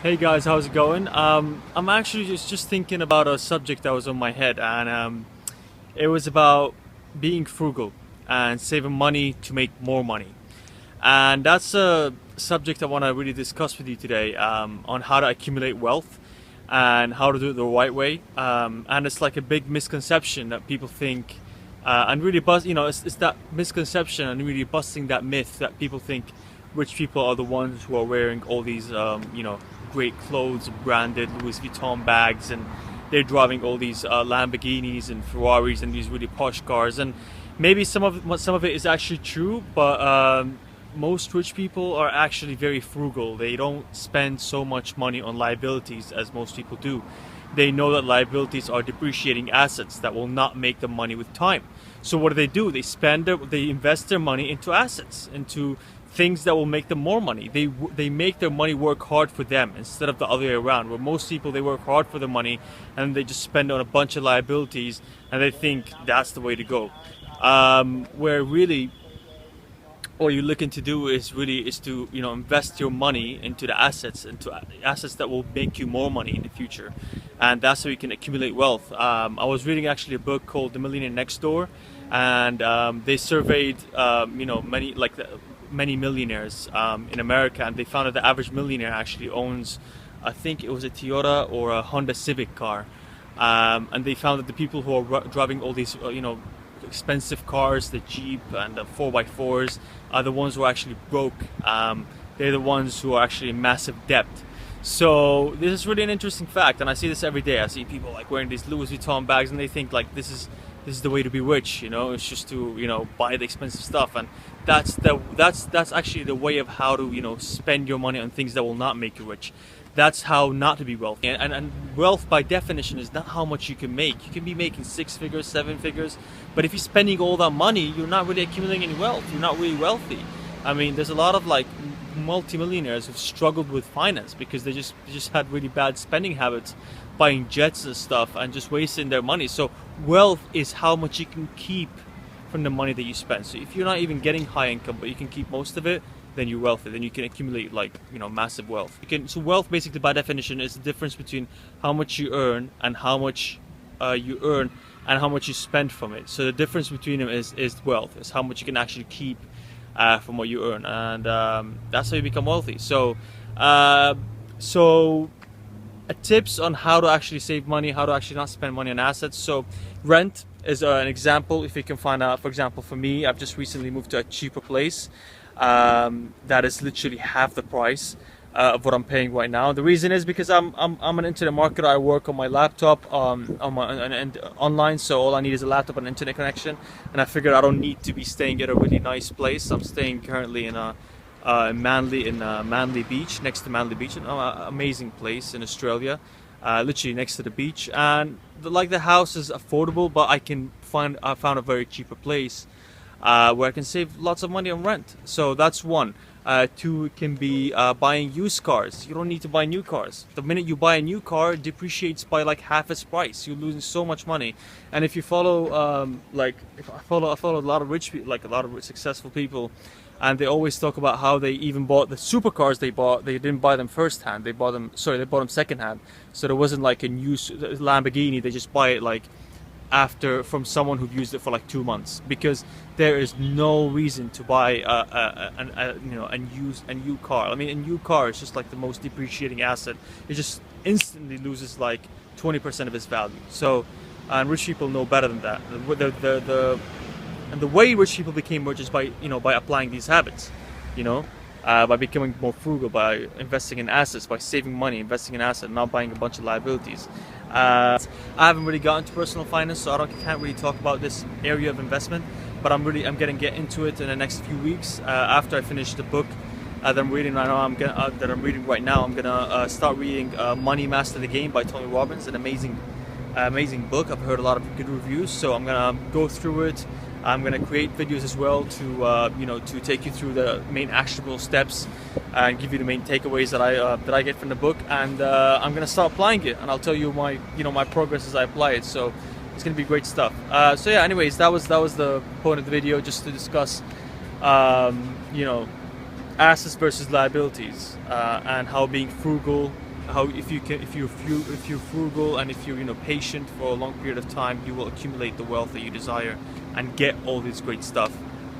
Hey guys, how's it going? I'm actually just thinking about a subject that was on my head, and it was about being frugal and saving money to make more money. And that's a subject I want to really discuss with you today, on how to accumulate wealth and how to do it the right way. And it's like a big misconception that people think, and really it's that misconception and really busting that myth that people think rich people are the ones who are wearing all these, great clothes, branded Louis Vuitton bags, and they're driving all these Lamborghinis and Ferraris and these really posh cars. And maybe some of it is actually true, but most rich people are actually very frugal. They don't spend so much money on liabilities as most people do. They know that liabilities are depreciating assets that will not make them money with time. So what do? They invest their money into assets, into things that will make them more money. They make their money work hard for them instead of the other way around, where most people, they work hard for their money and they just spend on a bunch of liabilities and they think that's the way to go. Where really all you're looking to do is to invest your money into assets that will make you more money in the future, and that's how you can accumulate wealth. I was reading actually a book called The Millionaire Next Door, and they surveyed many millionaires in America, and they found that the average millionaire actually owns, I think it was a Toyota or a Honda Civic car, and they found that the people who are driving all these expensive cars, the Jeep and the 4x4s, are the ones who are actually broke. They're the ones who are actually in massive debt. So this is really an interesting fact, and I see this every day. I see people like wearing these Louis Vuitton bags, and they think like this is the way to be rich. It's just to buy the expensive stuff, and that's actually the way of how to spend your money on things that will not make you rich. That's how not to be wealthy. And wealth by definition is not how much you can make. You can be making 6 figures, 7 figures, but if you're spending all that money, you're not really accumulating any wealth. You're not really wealthy. I mean, there's a lot of like multimillionaires who've struggled with finance because they just had really bad spending habits, buying jets and stuff and just wasting their money. So wealth is how much you can keep from the money that you spend. So if you're not even getting high income, but you can keep most of it, then you're wealthy. Then you can accumulate massive wealth. So wealth basically by definition is the difference between how much you earn and how much you spend from it. So the difference between them is wealth. Is how much you can actually keep from what you earn, and that's how you become wealthy. So tips on how to actually save money, how to actually not spend money on assets. So rent is an example. If you can find out, for example, for me, I've just recently moved to a cheaper place that is literally half the price of what I'm paying right now. The reason is because I'm an internet marketer. I work on my laptop online, so all I need is a laptop and an internet connection, and I figured I don't need to be staying at a really nice place. I'm staying currently in Manly Beach, next to Manly Beach, an amazing place in Australia, literally next to the beach. And the house is affordable, but I found a very cheaper place where I can save lots of money on rent. So that's one. Two can be buying used cars. You don't need to buy new cars. The minute you buy a new car, it depreciates by like half its price. You're losing so much money. And if you follow, I follow a lot of rich people, like a lot of successful people, and they always talk about how they even bought the supercars they bought. They didn't buy them first hand. They bought them second hand. So there wasn't like a new Lamborghini. They just buy it like from someone who used it for like 2 months, because there is no reason to buy a new car. I mean, a new car is just like the most depreciating asset. It just instantly loses like 20% of its value. So, and rich people know better than that. And the way rich people became rich is by applying these habits, by becoming more frugal, by investing in assets, by saving money, investing in assets, not buying a bunch of liabilities. I haven't really gotten to personal finance, so I can't really talk about this area of investment, but I'm gonna get into it in the next few weeks after I finish the book that I'm reading right now. I'm gonna start reading Money Master the Game by Tony Robbins, an amazing book. I've heard a lot of good reviews, so I'm gonna go through it. I'm going to create videos as well to take you through the main actionable steps and give you the main takeaways that I get from the book, and I'm going to start applying it, and I'll tell you my progress as I apply it. So it's going to be great stuff. So yeah, anyways, that was the point of the video, just to discuss assets versus liabilities, and how being frugal how if you're frugal and if you're patient for a long period of time, you will accumulate the wealth that you desire and get all this great stuff.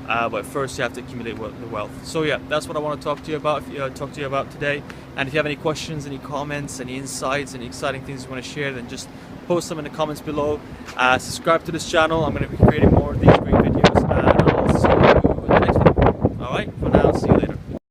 But first, you have to accumulate the wealth. So yeah, that's what I want to talk to you about today. And if you have any questions, any comments, any insights, any exciting things you want to share, then just post them in the comments below. Subscribe to this channel. I'm going to be creating more of these great videos.